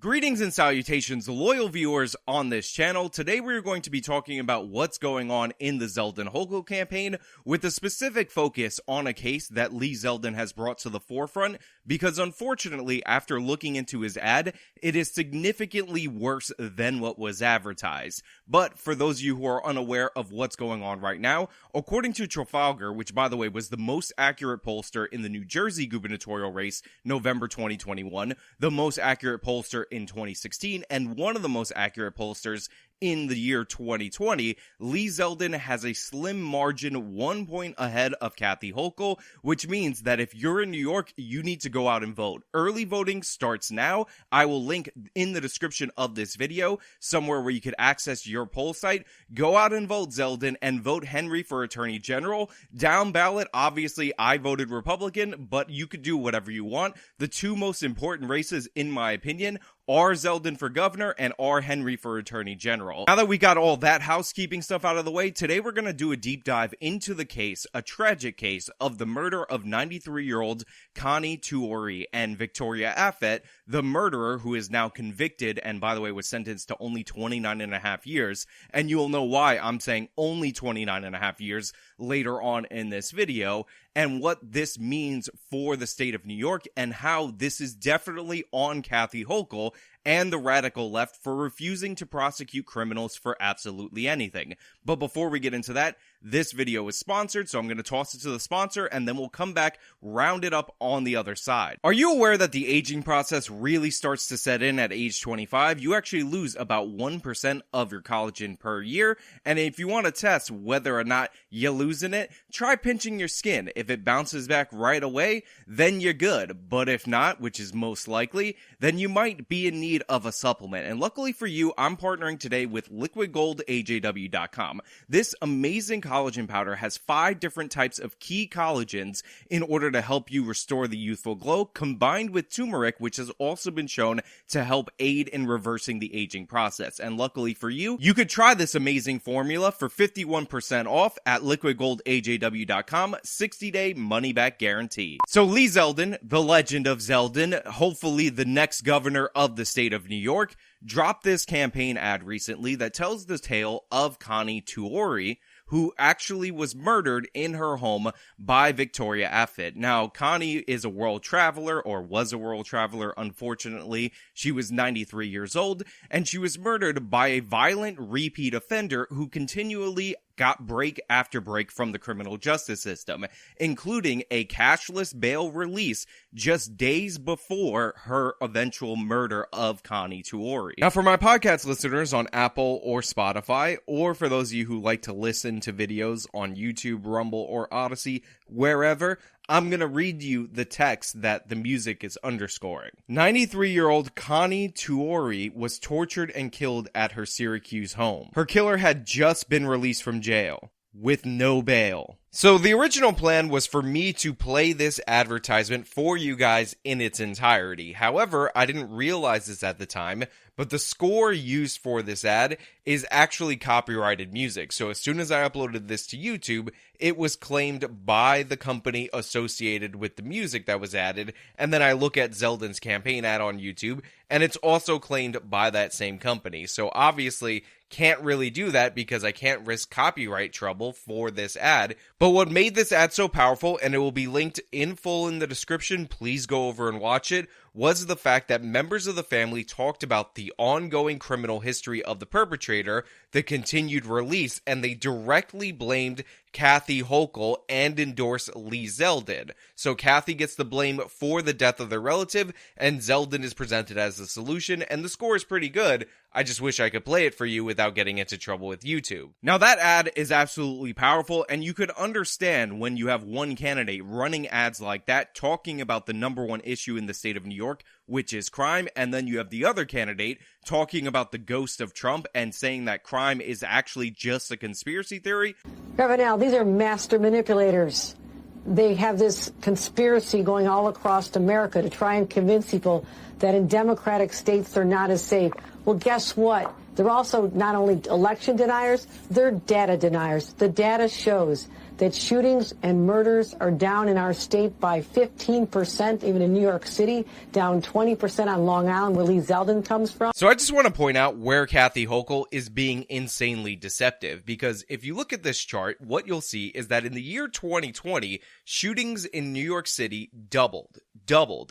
Greetings and salutations, loyal viewers on this channel. Today we are going to be talking about what's going on in the Zeldin Hochul campaign, with a specific focus on a case that Lee Zeldin has brought to the forefront, because unfortunately, after looking into his ad, it is significantly worse than what was advertised. But for those of you who are unaware of what's going on right now, according to Trafalgar, which by the way was the most accurate pollster in the New Jersey gubernatorial race, November 2021, the most accurate pollster in 2016, and one of the most accurate pollsters in the year 2020, Lee Zeldin has a slim margin 1 point ahead of Kathy Hochul, which means that if you're in New York, you need to go out and vote. Early voting starts now. I will link in the description of this video somewhere where you could access your poll site. Go out and vote Zeldin and vote Henry for Attorney General. Down ballot, obviously I voted Republican, but you could do whatever you want. The two most important races, in my opinion, are Zeldin for governor and are Henry for Attorney General. Now that we got all that housekeeping stuff out of the way, today we're going to do a deep dive into the case, a tragic case, of the murder of 93-year-old Connie Tuori and Victoria Affet, the murderer who is now convicted and, by the way, was sentenced to only 29 and a half years. And you will know why I'm saying only 29 and a half years later on in this video, and what this means for the state of New York, and how this is definitely on Kathy Hochul and the radical left for refusing to prosecute criminals for absolutely anything. But before we get into that, this video is sponsored, so I'm going to toss it to the sponsor, and then we'll come back, round it up on the other side. Are you aware that the aging process really starts to set in at age 25? You actually lose about 1% of your collagen per year, and if you want to test whether or not you're losing it, try pinching your skin. If it bounces back right away, then you're good. But if not, which is most likely, then you might be in need of a supplement. And luckily for you, I'm partnering today with liquidgoldajw.com. This amazing collagen powder has 5 different types of key collagens in order to help you restore the youthful glow, combined with turmeric, which has also been shown to help aid in reversing the aging process. And luckily for you, you could try this amazing formula for 51% off at liquidgoldajw.com, 60-day money-back guarantee. So Lee Zeldin, the legend of Zeldin, hopefully the next governor of the state of New York, dropped this campaign ad recently that tells the tale of Connie Tuori, who actually was murdered in her home by Victoria Affet. Now, Connie is a world traveler, or was a world traveler, unfortunately. She was 93 years old, and she was murdered by a violent repeat offender who continually got break after break from the criminal justice system, including a cashless bail release just days before her eventual murder of Connie Tuori. Now, for my podcast listeners on Apple or Spotify, or for those of you who like to listen to videos on YouTube, Rumble, or Odyssey, wherever, I'm going to read you the text that the music is underscoring. 93-year-old Connie Tuori was tortured and killed at her Syracuse home. Her killer had just been released from jail with no bail. So the original plan was for me to play this advertisement for you guys in its entirety. However, I didn't realize this at the time, but the score used for this ad is actually copyrighted music. So as soon as I uploaded this to YouTube, it was claimed by the company associated with the music that was added. And then I look at Zeldin's campaign ad on YouTube, and it's also claimed by that same company. So obviously can't really do that because I can't risk copyright trouble for this ad. But what made this ad so powerful, and it will be linked in full in the description, please go over and watch it, was the fact that members of the family talked about the ongoing criminal history of the perpetrator, the continued release, and they directly blamed Kathy Hochul and endorsed Lee Zeldin. So Kathy gets the blame for the death of their relative, and Zeldin is presented as the solution, and the score is pretty good. I just wish I could play it for you without getting into trouble with YouTube. Now that ad is absolutely powerful, and you could understand when you have one candidate running ads like that talking about the #1 issue in the state of New York, which is crime, and then you have the other candidate talking about the ghost of Trump and saying that crime is actually just a conspiracy theory. Ravenel, these are master manipulators. They have this conspiracy going all across America to try and convince people that in democratic states they're not as safe. Well, guess what? They're also not only election deniers, they're data deniers. The data shows that shootings and murders are down in our state by 15%, even in New York City, down 20% on Long Island, where Lee Zeldin comes from. So I just want to point out where Kathy Hochul is being insanely deceptive, because if you look at this chart, what you'll see is that in the year 2020, shootings in New York City doubled.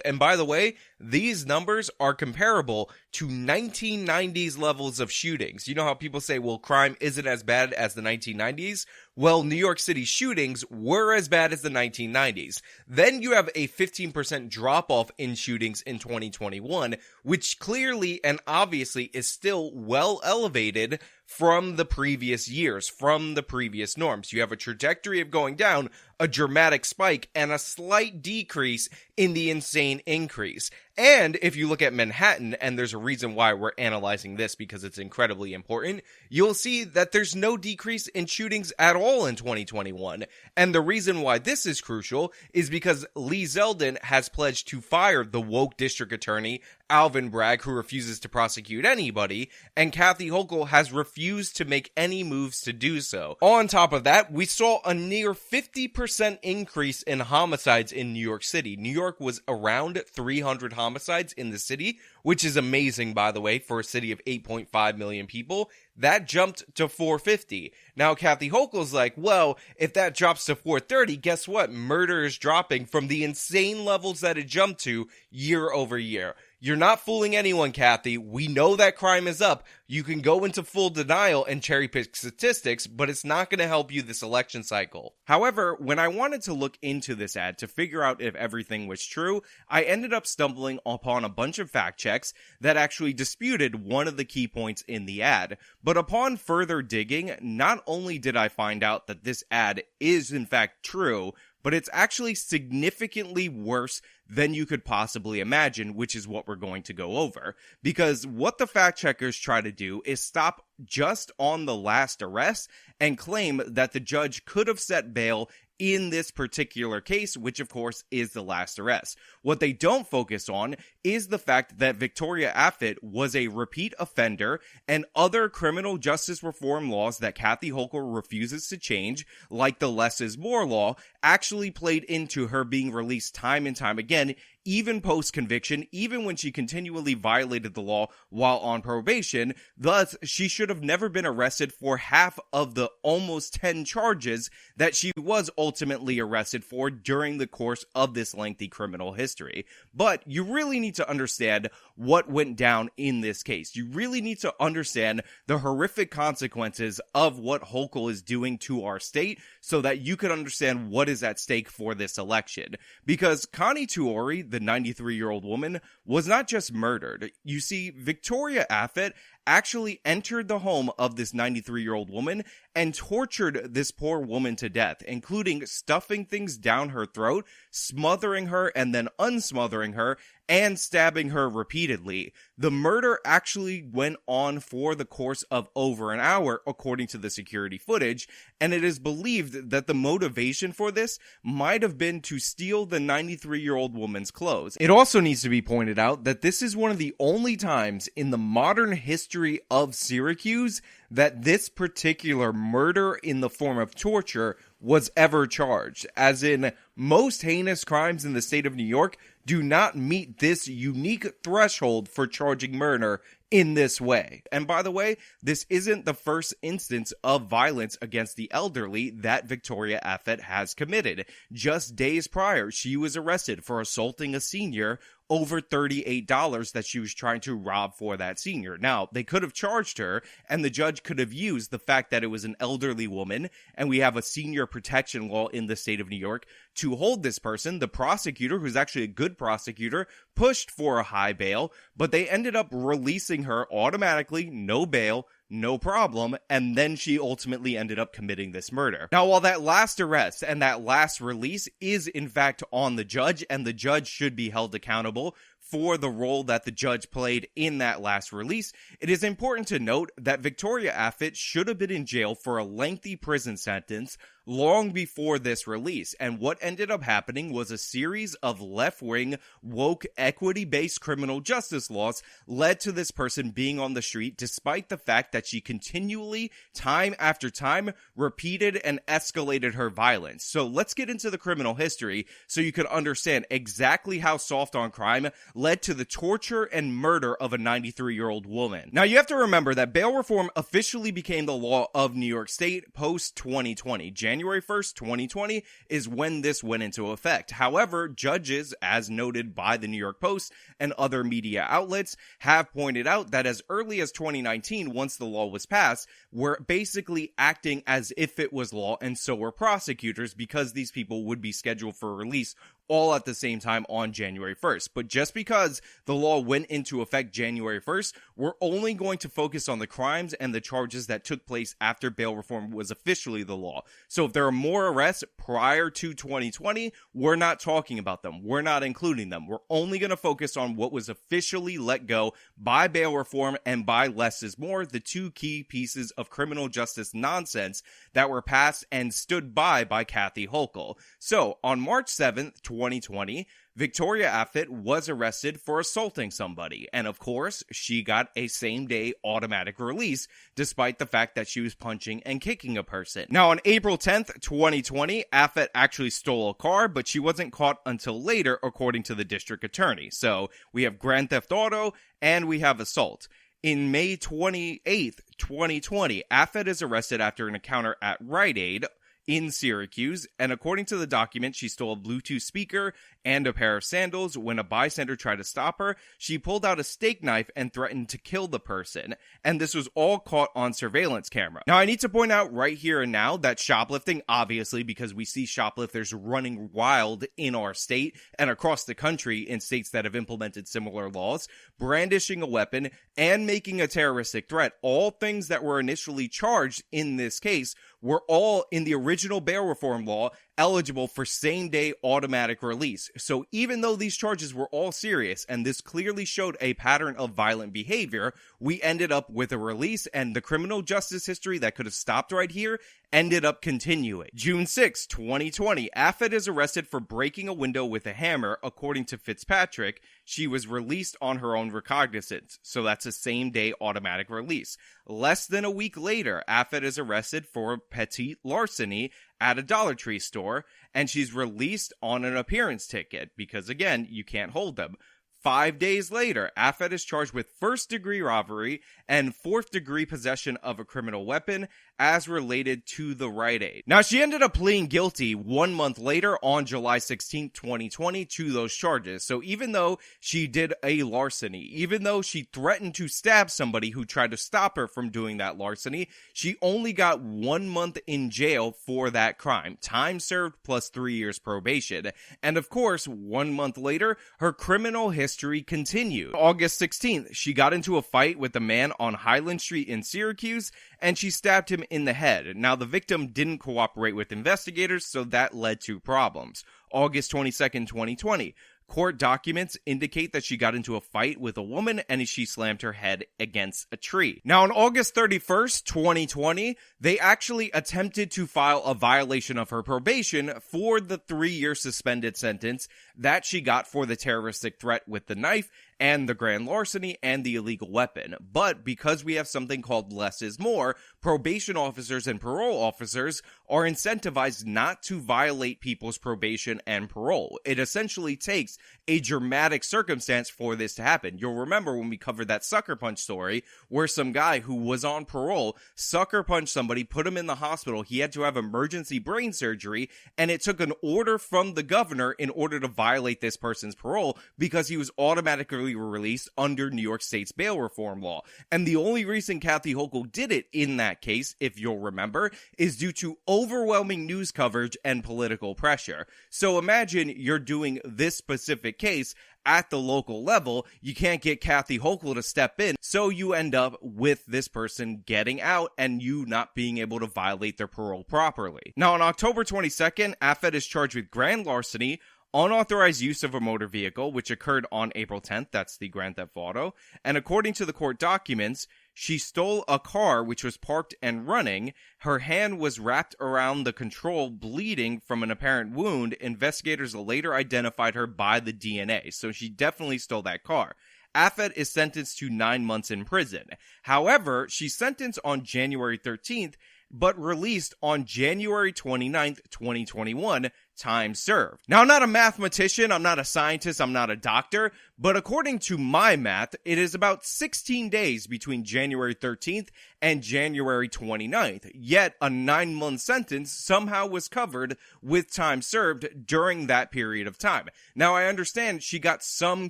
And by the way, these numbers are comparable to 1990s levels of shootings. You know how people say, well, crime isn't as bad as the 1990s? Well, New York City shootings were as bad as the 1990s. Then you have a 15% drop-off in shootings in 2021, which clearly and obviously is still well elevated from the previous years, from the previous norms. You have a trajectory of going down, a dramatic spike, and a slight decrease in the insane increase. And if you look at Manhattan, and there's a reason why we're analyzing this because it's incredibly important, you'll see that there's no decrease in shootings at all in 2021. And the reason why this is crucial is because Lee Zeldin has pledged to fire the woke district attorney, Alvin Bragg, who refuses to prosecute anybody, and Kathy Hochul has refused to make any moves to do so. On top of that, we saw a near 50% increase in homicides in New York City. New York was around 300 homicides in the city, which is amazing, by the way, for a city of 8.5 million people. That jumped to 450. Now, Kathy Hochul's like, well, if that drops to 430, guess what? Murder is dropping from the insane levels that it jumped to year over year. You're not fooling anyone, Kathy. We know that crime is up. You can go into full denial and cherry pick statistics, but it's not going to help you this election cycle. However, when I wanted to look into this ad to figure out if everything was true, I ended up stumbling upon a bunch of fact checks that actually disputed one of the key points in the ad. But upon further digging, not only did I find out that this ad is in fact true, but it's actually significantly worse than you could possibly imagine, which is what we're going to go over. Because what the fact checkers try to do is stop just on the last arrest and claim that the judge could have set bail in this particular case, which of course is the last arrest. What they don't focus on is the fact that Victoria Affett was a repeat offender, and other criminal justice reform laws that Kathy Hochul refuses to change, like the less is more law, actually played into her being released time and time again, even post-conviction, even when she continually violated the law while on probation. Thus, she should have never been arrested for half of the almost 10 charges that she was ultimately arrested for during the course of this lengthy criminal history. But you really need to understand what went down in this case. You really need to understand the horrific consequences of what Hochul is doing to our state so that you can understand what is at stake for this election. Because Connie Tuori, the 93-year-old woman, was not just murdered. You see, Victoria Affett actually entered the home of this 93-year-old woman and tortured this poor woman to death, including stuffing things down her throat, smothering her and then unsmothering her, and stabbing her repeatedly. The murder actually went on for the course of over an hour, according to the security footage, and it is believed that the motivation for this might have been to steal the 93-year-old woman's clothes. It also needs to be pointed out that this is one of the only times in the modern history of Syracuse that this particular murder in the form of torture was ever charged, as in most heinous crimes in the state of New York do not meet this unique threshold for charging murder in this way. And by the way, this isn't the first instance of violence against the elderly that Victoria Affett has committed. Just days prior, she was arrested for assaulting a senior over $38 that she was trying to rob for that senior. Now, they could have charged her, and the judge could have used the fact that it was an elderly woman, and we have a senior protection law in the state of New York, to hold this person. The prosecutor, who's actually a good prosecutor, pushed for a high bail, but they ended up releasing her automatically, no bail, no problem, and then she ultimately ended up committing this murder. Now, while that last arrest and that last release is in fact on the judge, and the judge should be held accountable for the role that the judge played in that last release, it is important to note that Victoria Affet should have been in jail for a lengthy prison sentence long before this release, and what ended up happening was a series of left-wing, woke, equity-based criminal justice laws led to this person being on the street despite the fact that she continually, time after time, repeated and escalated her violence. So let's get into the criminal history so you can understand exactly how soft on crime led to the torture and murder of a 93-year-old woman. Now you have to remember that bail reform officially became the law of New York State post-2020. January 1st, 2020 is when this went into effect. However, judges, as noted by the New York Post and other media outlets, have pointed out that as early as 2019, once the law was passed, were basically acting as if it was law, and so were prosecutors, because these people would be scheduled for release all at the same time on January 1st. But just because the law went into effect January 1st, we're only going to focus on the crimes and the charges that took place after bail reform was officially the law. So if there are more arrests prior to 2020, we're not talking about them. We're not including them. We're only going to focus on what was officially let go by bail reform and by less is more, the two key pieces of criminal justice nonsense that were passed and stood by Kathy Hochul. So on March 7th, 2020, Victoria Affet was arrested for assaulting somebody, and of course, she got a same-day automatic release, despite the fact that she was punching and kicking a person. Now, on April 10th, 2020, Affet actually stole a car, but she wasn't caught until later, according to the district attorney. So, we have grand theft auto, and we have assault. In May 28th, 2020, Affet is arrested after an encounter at Rite Aid in Syracuse, and according to the document, she stole a Bluetooth speaker and a pair of sandals. When a bystander tried to stop her, she pulled out a steak knife and threatened to kill the person, and this was all caught on surveillance camera. Now, I need to point out right here and now that shoplifting, obviously, because we see shoplifters running wild in our state and across the country in states that have implemented similar laws, brandishing a weapon, and making a terroristic threat, all things that were initially charged in this case, were all in the original bail reform law eligible for same-day automatic release. So even though these charges were all serious, and this clearly showed a pattern of violent behavior, we ended up with a release, and the criminal justice history that could have stopped right here ended up continuing. June 6, 2020, Affet is arrested for breaking a window with a hammer. According to Fitzpatrick, she was released on her own recognizance, so that's a same-day automatic release. Less than a week later, Affet is arrested for petite larceny at a Dollar Tree store, and she's released on an appearance ticket, because again, you can't hold them. 5 days later, Affet is charged with first-degree robbery and fourth-degree possession of a criminal weapon as related to the Rite Aid. Now, she ended up pleading guilty 1 month later on July 16, 2020 to those charges. So even though she did a larceny, even though she threatened to stab somebody who tried to stop her from doing that larceny, she only got 1 month in jail for that crime. Time served plus 3 years probation. And of course, 1 month later, her criminal history continued. August 16th, she got into a fight with a man on Highland Street in Syracuse, and she stabbed him in the head. Now, the victim didn't cooperate with investigators, so that led to problems. August 22nd, 2020. Court documents indicate that she got into a fight with a woman and she slammed her head against a tree. Now, on August 31st, 2020, they actually attempted to file a violation of her probation for the 3-year suspended sentence that she got for the terroristic threat with the knife and the grand larceny and the illegal weapon. But because we have something called less is more, probation officers and parole officers are incentivized not to violate people's probation and parole. It essentially takes a dramatic circumstance for this to happen. You'll remember when we covered that sucker punch story where some guy who was on parole sucker punched somebody, put him in the hospital. He had to have emergency brain surgery, and it took an order from the governor in order to violate this person's parole because he was automatically released under New York State's bail reform law. And the only reason Kathy Hochul did it in that case, if you'll remember, is due to overwhelming news coverage and political pressure. So imagine you're doing this specific case at the local level, you can't get Kathy Hochul to step in, so you end up with this person getting out and you not being able to violate their parole properly. Now, on October 22nd, Affet is charged with grand larceny, unauthorized use of a motor vehicle, which occurred on April 10th. That's the Grand Theft Auto. And according to the court documents, she stole a car which was parked and running. Her hand was wrapped around the control, bleeding from an apparent wound. Investigators later identified her by the DNA, so she definitely stole that car. Affet is sentenced to 9 months in prison. However, she's sentenced on January 13th, but released on January 29th, 2021, time served. Now, I'm not a mathematician, I'm not a scientist, I'm not a doctor, but according to my math, it is about 16 days between January 13th and January 29th, yet a 9-month sentence somehow was covered with time served during that period of time. Now, I understand she got some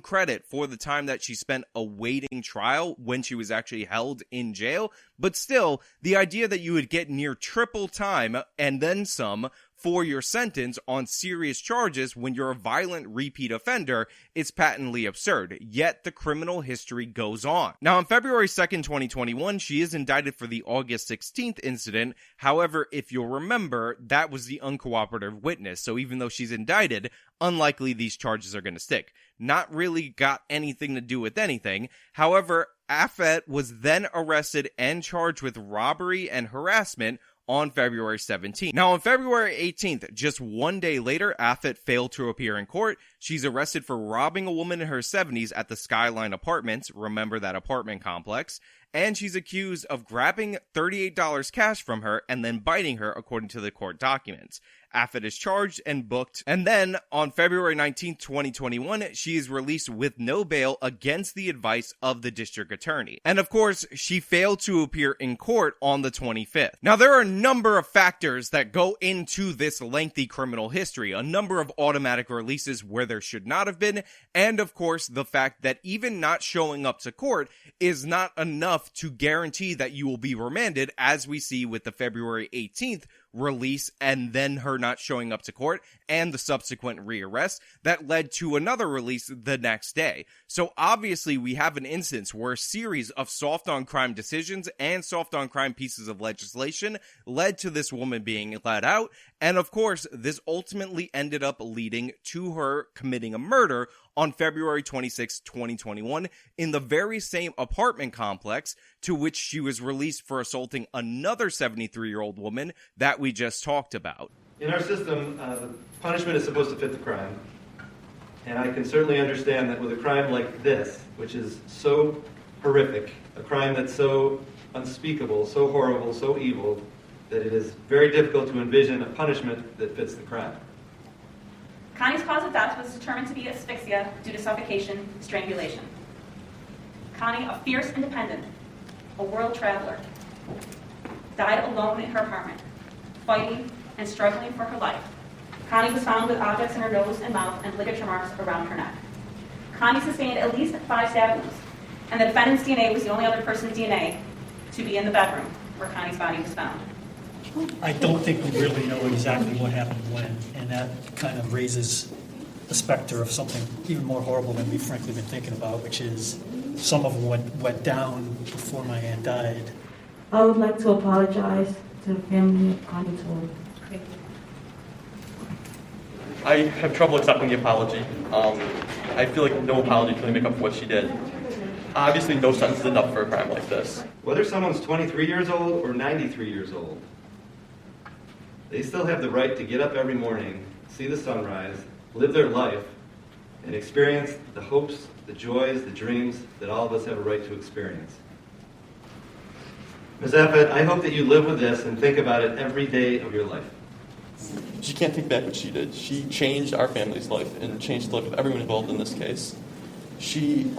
credit for the time that she spent awaiting trial when she was actually held in jail, but still, the idea that you would get near triple time and then some for your sentence on serious charges when you're a violent repeat offender is patently absurd, yet the criminal history goes on. Now, on February 2nd, 2021, she is indicted for the August 16th incident. However, if you'll remember, that was the uncooperative witness, so even though she's indicted, unlikely these charges are going to stick. Not really got anything to do with anything. However, Affet was then arrested and charged with robbery and harassment on February 17th. Now, on February 18th, just 1 day later, Affet failed to appear in court. She's arrested for robbing a woman in her 70s at the Skyline Apartments, remember that apartment complex, and she's accused of grabbing $38 cash from her and then biting her, according to the court documents. Affet is charged and booked, and then on February 19th, 2021, she is released with no bail against the advice of the district attorney. And of course, she failed to appear in court on the 25th. Now, there are a number of factors that go into this lengthy criminal history, a number of automatic releases where there should not have been, and of course, the fact that even not showing up to court is not enough to guarantee that you will be remanded, as we see with the February 18th release and then her not showing up to court and the subsequent rearrest that led to another release the next day. So obviously we have an instance where a series of soft on crime decisions and soft on crime pieces of legislation led to this woman being let out, and of course this ultimately ended up leading to her committing a murder on February 26, 2021, in the very same apartment complex to which she was released for assaulting another 73-year-old woman that we just talked about. In our system, the punishment is supposed to fit the crime. And I can certainly understand that with a crime like this, which is so horrific, a crime that's so unspeakable, so horrible, so evil, that it is very difficult to envision a punishment that fits the crime. Connie's cause of death was determined to be asphyxia due to suffocation, strangulation. Connie, a fierce independent, a world traveler, died alone in her apartment, fighting and struggling for her life. Connie was found with objects in her nose and mouth and ligature marks around her neck. Connie sustained at least 5 stab wounds, and the defendant's DNA was the only other person's DNA to be in the bedroom where Connie's body was found. I don't think we really know exactly what happened when, and that kind of raises the specter of something even more horrible than we've frankly been thinking about, which is some of what went down before my aunt died. I would like to apologize to the family of Connie Toole. I have trouble accepting the apology. I feel like no apology can really make up for what she did. Obviously, no sentence is enough for a crime like this. Whether someone's 23 years old or 93 years old, they still have the right to get up every morning, see the sunrise, live their life, and experience the hopes, the joys, the dreams that all of us have a right to experience. Ms. Affet, I hope that you live with this and think about it every day of your life. She can't take back what she did. She changed our family's life and changed the life of everyone involved in this case. She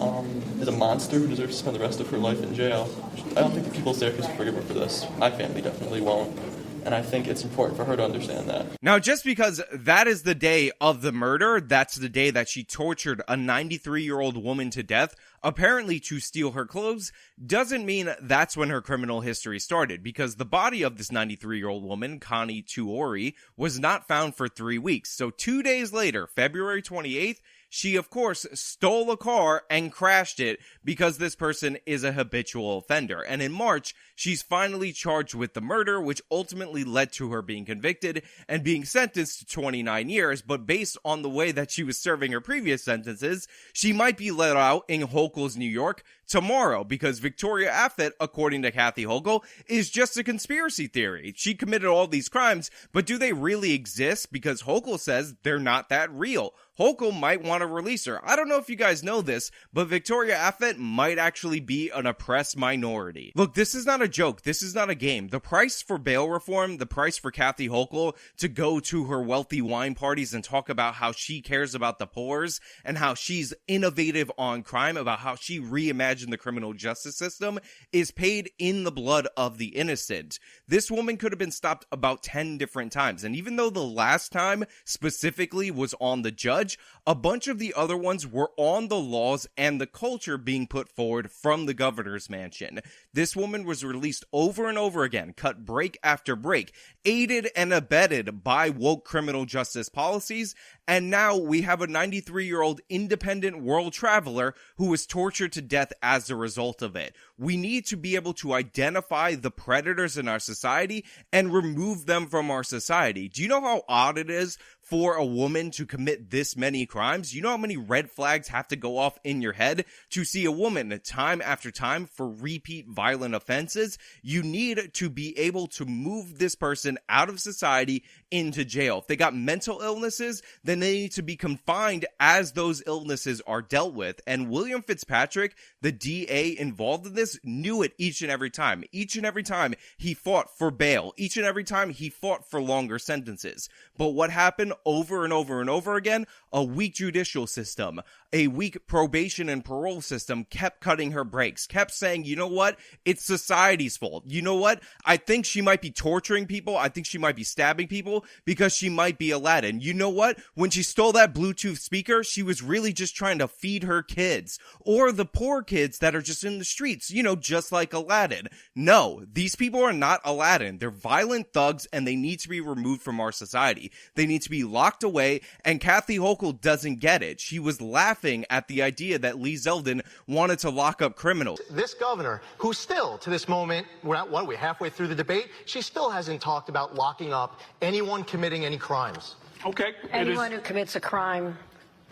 is a monster who deserves to spend the rest of her life in jail. I don't think the people there can forgive her for this. My family definitely won't. And I think it's important for her to understand that. Now, just because that is the day of the murder, that's the day that she tortured a 93-year-old woman to death, apparently to steal her clothes, doesn't mean that's when her criminal history started, because the body of this 93-year-old woman, Connie Toole, was not found for 3 weeks. So 2 days later, February 28th, she of course stole a car and crashed it because this person is a habitual offender. And in March, she's finally charged with the murder, which ultimately led to her being convicted and being sentenced to 29 years. But based on the way that she was serving her previous sentences, she might be let out in Hochul's New York tomorrow, because Victoria Affet, according to Kathy Hochul, is just a conspiracy theory. She committed all these crimes, but do they really exist? Because Hochul says they're not that real. Hochul might want to release her. I don't know if you guys know this, but Victoria Affet might actually be an oppressed minority. Look, this is not a joke. This is not a game. The price for bail reform, the price for Kathy Hochul to go to her wealthy wine parties and talk about how she cares about the poor and how she's innovative on crime, about how she reimagined the criminal justice system, is paid in the blood of the innocent. This woman could have been stopped about 10 different times. And even though the last time specifically was on the judge, a bunch of the other ones were on the laws and the culture being put forward from the governor's mansion. This woman was released over and over again, cut break after break, aided and abetted by woke criminal justice policies, and now we have a 93-year-old independent world traveler who was tortured to death as a result of it. We need to be able to identify the predators in our society and remove them from our society. Do you know how odd it is for a woman to commit this many crimes? You know how many red flags have to go off in your head to see a woman time after time for repeat violent offenses? You need to be able to move this person out of society into jail. If they got mental illnesses, then they need to be confined as those illnesses are dealt with. And William Fitzpatrick, the DA involved in this, knew it each and every time. Each and every time he fought for bail. Each and every time he fought for longer sentences. But what happened over and over and over again? A weak judicial system, a weak probation and parole system kept cutting her brakes, kept saying, you know what? It's society's fault. You know what? I think she might be torturing people. I think she might be stabbing people because she might be Aladdin. You know what? When she stole that Bluetooth speaker, she was really just trying to feed her kids or the poor kids that are just in the streets, you know, just like Aladdin. No, these people are not Aladdin. They're violent thugs and they need to be removed from our society. They need to be locked away, and Kathy Hochul doesn't get it. She was laughing at the idea that Lee Zeldin wanted to lock up criminals. This governor, who still, to this moment, we're halfway through the debate, she still hasn't talked about locking up anyone committing any crimes. Okay. Anyone who commits a crime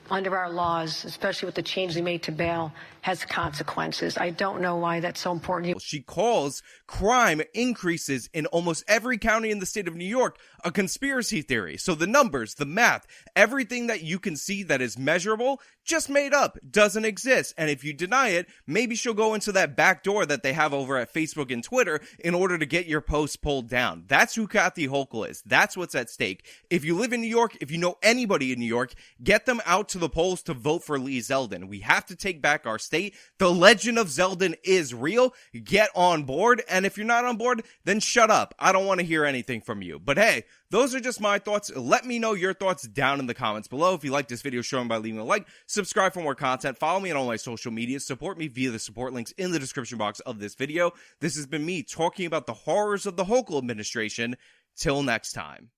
under our laws, especially with the change they made to bail, has consequences. I don't know why that's so important. She calls crime increases in almost every county in the state of New York a conspiracy theory. So the numbers, the math, everything that you can see that is measurable, just made up, doesn't exist. And if you deny it, maybe she'll go into that back door that they have over at Facebook and Twitter in order to get your posts pulled down. That's who Kathy Hochul is. That's what's at stake. If you live in New York, if you know anybody in New York, get them out to the polls to vote for Lee Zeldin. We have to take back our state. The legend of Zeldin is real. Get on board. And if you're not on board, then shut up. I don't want to hear anything from you. But hey, those are just my thoughts. Let me know your thoughts down in the comments below. If you like this video, show them by leaving a like, subscribe for more content, follow me on all my social media, support me via the support links in the description box of this video. This has been me talking about the horrors of the Hochul administration. Till next time.